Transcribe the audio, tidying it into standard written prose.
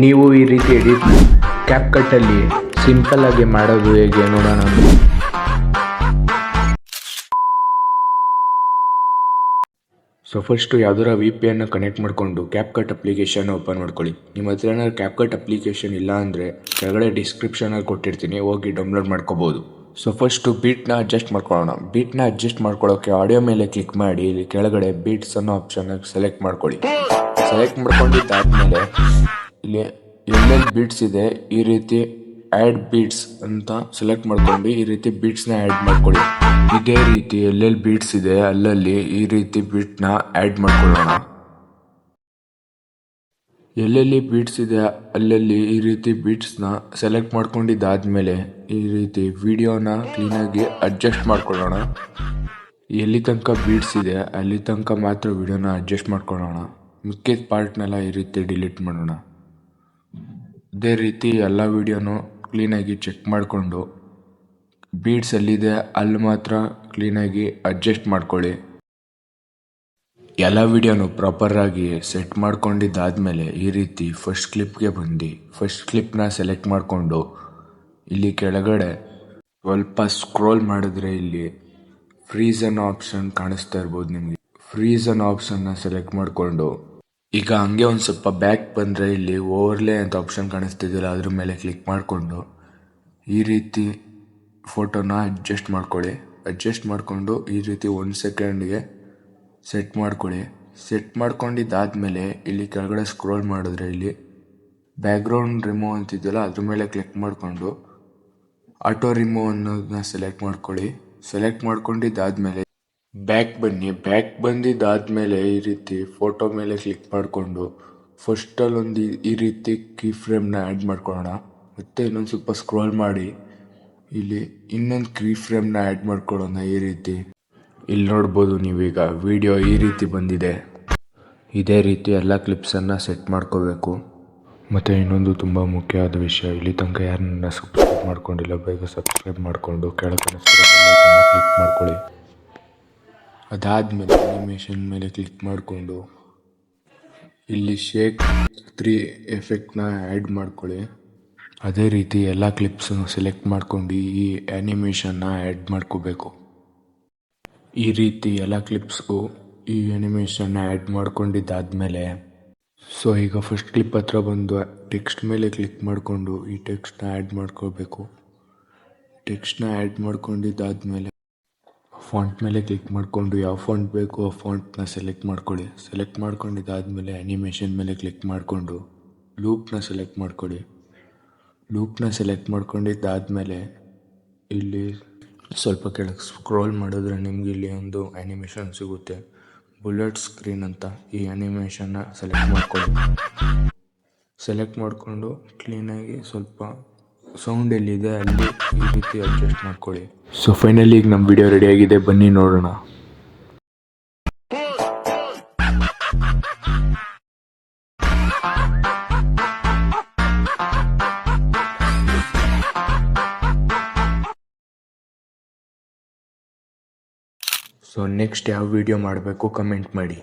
ನೀವು ಈ ರೀತಿ ಎಡಿಟ್ ಕ್ಯಾಪ್ಕಟ್ಟಲ್ಲಿ ಸಿಂಪಲ್ ಆಗಿ ಮಾಡೋದು ಹೇಗೆ ನೋಡೋಣ. ಸೊ ಫಸ್ಟು ಯಾವ್ದಾರ VPN ಕನೆಕ್ಟ್ ಮಾಡಿಕೊಂಡು ಕ್ಯಾಪ್ಕಟ್ ಅಪ್ಲಿಕೇಶನ್ ಓಪನ್ ಮಾಡ್ಕೊಳ್ಳಿ. ನಿಮ್ಮ ಹತ್ರ ಏನಾದ್ರು ಕ್ಯಾಪ್ಕಟ್ ಅಪ್ಲಿಕೇಶನ್ ಇಲ್ಲ ಅಂದರೆ ಕೆಳಗಡೆ ಡಿಸ್ಕ್ರಿಪ್ಷನಲ್ಲಿ ಕೊಟ್ಟಿರ್ತೀನಿ, ಹೋಗಿ ಡೌನ್ಲೋಡ್ ಮಾಡ್ಕೋಬೋದು. ಸೊ ಫಸ್ಟು ಬೀಟ್ನ ಅಡ್ಜಸ್ಟ್ ಮಾಡ್ಕೊಳ್ಳೋಣ. ಬೀಟ್ನ ಅಡ್ಜಸ್ಟ್ ಮಾಡ್ಕೊಳ್ಳೋಕ್ಕೆ ಆಡಿಯೋ ಮೇಲೆ ಕ್ಲಿಕ್ ಮಾಡಿ ಇಲ್ಲಿ ಕೆಳಗಡೆ ಬೀಟ್ಸ್ ಅನ್ನೋ ಆಪ್ಷನ್ ಸೆಲೆಕ್ಟ್ ಮಾಡ್ಕೊಳ್ಳಿ. ಸೆಲೆಕ್ಟ್ ಮಾಡ್ಕೊಂಡಿದ್ದಾದ್ಮೇಲೆ ಇಲ್ಲಿ ಎಲ್ಲೆಲ್ಲಿ ಬೀಟ್ಸ್ ಇದೆ ಈ ರೀತಿ ಆ್ಯಡ್ ಬೀಟ್ಸ್ ಅಂತ ಸೆಲೆಕ್ಟ್ ಮಾಡ್ಕೊಂಡು ಈ ರೀತಿ ಬೀಟ್ಸ್ನ ಆ್ಯಡ್ ಮಾಡ್ಕೊಳ್ಳಿ. ಇದೇ ರೀತಿ ಎಲ್ಲೆಲ್ಲಿ ಬೀಟ್ಸ್ ಇದೆ ಅಲ್ಲಲ್ಲಿ ಈ ರೀತಿ ಬೀಟ್ನ ಆ್ಯಡ್ ಮಾಡ್ಕೊಳ್ಳೋಣ. ಎಲ್ಲೆಲ್ಲಿ ಬೀಟ್ಸ್ ಇದೆ ಅಲ್ಲಲ್ಲಿ ಈ ರೀತಿ ಬೀಟ್ಸ್ನ ಸೆಲೆಕ್ಟ್ ಮಾಡ್ಕೊಂಡಿದ್ದಾದ್ಮೇಲೆ ಈ ರೀತಿ ವಿಡಿಯೋನ ಕ್ಲೀನಾಗಿ ಅಡ್ಜಸ್ಟ್ ಮಾಡ್ಕೊಳ್ಳೋಣ. ಎಲ್ಲಿ ತನಕ ಬೀಟ್ಸ್ ಇದೆ ಅಲ್ಲಿ ತನಕ ಮಾತ್ರ ವಿಡಿಯೋನ ಅಡ್ಜಸ್ಟ್ ಮಾಡ್ಕೊಳ್ಳೋಣ. ಮಿಕ್ಕಿದ ಪಾರ್ಟ್ನೆಲ್ಲ ಈ ರೀತಿ ಡಿಲೀಟ್ ಮಾಡೋಣ. ಇದೇ ರೀತಿ ಎಲ್ಲ ವಿಡಿಯೋನು ಕ್ಲೀನಾಗಿ ಚೆಕ್ ಮಾಡಿಕೊಂಡು ಬೀಟ್ಸ್ ಎಲ್ಲಿದೆ ಅಲ್ಲಿ ಮಾತ್ರ ಕ್ಲೀನಾಗಿ ಅಡ್ಜಸ್ಟ್ ಮಾಡ್ಕೊಳ್ಳಿ. ಎಲ್ಲ ವಿಡಿಯೋನು ಪ್ರಾಪರಾಗಿ ಸೆಟ್ ಮಾಡ್ಕೊಂಡಿದ್ದಾದಮೇಲೆ ಈ ರೀತಿ ಫಸ್ಟ್ ಕ್ಲಿಪ್ಗೆ ಬಂದು ಫಸ್ಟ್ ಕ್ಲಿಪ್ನ ಸೆಲೆಕ್ಟ್ ಮಾಡಿಕೊಂಡು ಇಲ್ಲಿ ಕೆಳಗಡೆ ಸ್ವಲ್ಪ ಸ್ಕ್ರೋಲ್ ಮಾಡಿದ್ರೆ ಇಲ್ಲಿ ಫ್ರೀಸ್ ಅನ್ನೋ ಆಪ್ಷನ್ ಕಾಣಿಸ್ತಾ ಇರ್ಬೋದು ನಿಮಗೆ. ಫ್ರೀಸ್ ಅನ್ನೋ ಆಪ್ಷನ್ನ ಸೆಲೆಕ್ಟ್ ಮಾಡಿಕೊಂಡು ಈಗ ಹಂಗೆ ಒಂದು ಸ್ವಲ್ಪ ಬ್ಯಾಕ್ ಬಂದರೆ ಇಲ್ಲಿ ಓವರ್ಲೇ ಅಂತ ಆಪ್ಷನ್ ಕಾಣಿಸ್ತಿದ್ದಿಲ್ಲ, ಅದ್ರ ಮೇಲೆ ಕ್ಲಿಕ್ ಮಾಡಿಕೊಂಡು ಈ ರೀತಿ ಫೋಟೋನ ಅಡ್ಜಸ್ಟ್ ಮಾಡ್ಕೊಳ್ಳಿ. ಅಡ್ಜಸ್ಟ್ ಮಾಡಿಕೊಂಡು ಈ ರೀತಿ 1 ಸೆಕೆಂಡ್ಗೆ ಸೆಟ್ ಮಾಡ್ಕೊಳ್ಳಿ. ಸೆಟ್ ಮಾಡ್ಕೊಂಡಿದ್ದಾದಮೇಲೆ ಇಲ್ಲಿ ಕೆಳಗಡೆ ಸ್ಕ್ರೋಲ್ ಮಾಡಿದ್ರೆ ಇಲ್ಲಿ ಬ್ಯಾಕ್ಗ್ರೌಂಡ್ ರಿಮೂವ್ ಅಂತಿದೆಯಲ್ಲ ಅದ್ರ ಮೇಲೆ ಕ್ಲಿಕ್ ಮಾಡಿಕೊಂಡು ಆಟೋ ರಿಮೂವ್ ಅನ್ನೋದನ್ನ ಸೆಲೆಕ್ಟ್ ಮಾಡ್ಕೊಳ್ಳಿ. ಸೆಲೆಕ್ಟ್ ಮಾಡ್ಕೊಂಡಿದ್ದಾದಮೇಲೆ ಬ್ಯಾಕ್ ಬನ್ನಿ. ಬ್ಯಾಕ್ ಬಂದಿದ್ದಾದಮೇಲೆ ಈ ರೀತಿ ಫೋಟೋ ಮೇಲೆ ಕ್ಲಿಕ್ ಮಾಡಿಕೊಂಡು ಫಸ್ಟಲ್ಲೊಂದು ಈ ರೀತಿ ಕೀ ಫ್ರೇಮ್ನ ಆ್ಯಡ್ ಮಾಡ್ಕೊಳ್ಳೋಣ. ಮತ್ತು ಇನ್ನೊಂದು ಸ್ವಲ್ಪ ಸ್ಕ್ರೋಲ್ ಮಾಡಿ ಇಲ್ಲಿ ಇನ್ನೊಂದು ಕೀ ಫ್ರೇಮ್ನ ಆ್ಯಡ್ ಮಾಡ್ಕೊಳ್ಳೋಣ. ಈ ರೀತಿ ಇಲ್ಲಿ ನೋಡ್ಬೋದು ನೀವೀಗ ವಿಡಿಯೋ ಈ ರೀತಿ ಬಂದಿದೆ. ಇದೇ ರೀತಿ ಎಲ್ಲ ಕ್ಲಿಪ್ಸನ್ನು ಸೆಟ್ ಮಾಡ್ಕೋಬೇಕು. ಮತ್ತು ಇನ್ನೊಂದು ತುಂಬ ಮುಖ್ಯವಾದ ವಿಷಯ, ಇಲ್ಲಿ ತನಕ ಯಾರನ್ನ ಸಬ್ಸ್ಕ್ರೈಬ್ ಮಾಡ್ಕೊಂಡಿಲ್ಲ ಬೇಗ ಸಬ್ಸ್ಕ್ರೈಬ್ ಮಾಡಿಕೊಂಡು ಕೆಳಗಡೆ ಕ್ಲಿಕ್ ಮಾಡ್ಕೊಳ್ಳಿ. ಅದಾದಮೇಲೆ ಅನಿಮೇಷನ್ ಮೇಲೆ ಕ್ಲಿಕ್ ಮಾಡಿಕೊಂಡು ಇಲ್ಲಿ ಶೇಕ್ 3 ಎಫೆಕ್ಟ್ನ ಆ್ಯಡ್ ಮಾಡ್ಕೊಳ್ಳಿ. ಅದೇ ರೀತಿ ಎಲ್ಲ ಕ್ಲಿಪ್ಸನ್ನು ಸೆಲೆಕ್ಟ್ ಮಾಡ್ಕೊಂಡು ಈ ಆ್ಯನಿಮೇಷನ್ನ ಆ್ಯಡ್ ಮಾಡ್ಕೋಬೇಕು. ಈ ರೀತಿ ಎಲ್ಲ ಕ್ಲಿಪ್ಸ್ಗೂ ಈ ಆ್ಯನಿಮೇಷನ್ನ ಆ್ಯಡ್ ಮಾಡ್ಕೊಂಡಿದ್ದಾದಮೇಲೆ ಸೊ ಈಗ ಫಸ್ಟ್ ಕ್ಲಿಪ್ ಹತ್ರ ಬಂದು ಟೆಕ್ಸ್ಟ್ ಮೇಲೆ ಕ್ಲಿಕ್ ಮಾಡಿಕೊಂಡು ಈ ಟೆಕ್ಸ್ಟ್ನ ಆ್ಯಡ್ ಮಾಡ್ಕೋಬೇಕು. ಟೆಕ್ಸ್ಟ್ನ ಆ್ಯಡ್ ಮಾಡ್ಕೊಂಡಿದ್ದಾದಮೇಲೆ ಫಾಂಟ್ ಮೇಲೆ ಕ್ಲಿಕ್ ಮಾಡಿಕೊಂಡು ಯಾವ ಫಾಂಟ್ ಬೇಕು ಆ ಫಾಂಟ್ನ ಸೆಲೆಕ್ಟ್ ಮಾಡ್ಕೊಳ್ಳಿ. ಸೆಲೆಕ್ಟ್ ಮಾಡ್ಕೊಂಡಿದ್ದಾದಮೇಲೆ ಆ್ಯನಿಮೇಷನ್ ಮೇಲೆ ಕ್ಲಿಕ್ ಮಾಡಿಕೊಂಡು ಲೂಪ್ನ ಸೆಲೆಕ್ಟ್ ಮಾಡ್ಕೊಳ್ಳಿ. ಲೂಪ್ನ ಸೆಲೆಕ್ಟ್ ಮಾಡ್ಕೊಂಡಿದ್ದಾದಮೇಲೆ ಇಲ್ಲಿ ಸ್ವಲ್ಪ ಕೆಳಗೆ ಸ್ಕ್ರೋಲ್ ಮಾಡಿದ್ರೆ ನಿಮ್ಗೆ ಇಲ್ಲಿ ಒಂದು ಆ್ಯನಿಮೇಷನ್ ಸಿಗುತ್ತೆ, ಬುಲೆಟ್ ಸ್ಕ್ರೀನ್ ಅಂತ. ಈ ಆ್ಯನಿಮೇಷನ್ನ ಸೆಲೆಕ್ಟ್ ಮಾಡ್ಕೊಳ್ಳಿ. ಸೆಲೆಕ್ಟ್ ಮಾಡಿಕೊಂಡು ಕ್ಲೀನಾಗಿ ಸ್ವಲ್ಪ ಸೌಂಡ್ ಎಲ್ಲಿದೆ ಅಲ್ಲಿ ಈ ರೀತಿ ಅಡ್ಜಸ್ಟ್ ಮಾಡ್ಕೊಳ್ಳಿ. ಸೊ ಫೈನಲಿ ಈಗ ನಮ್ಮ ವಿಡಿಯೋ ರೆಡಿಯಾಗಿದೆ, ಬನ್ನಿ ನೋಡೋಣ. ಸೊ ನೆಕ್ಸ್ಟ್ ಯಾವ ವಿಡಿಯೋ ಮಾಡಬೇಕು ಕಮೆಂಟ್ ಮಾಡಿ.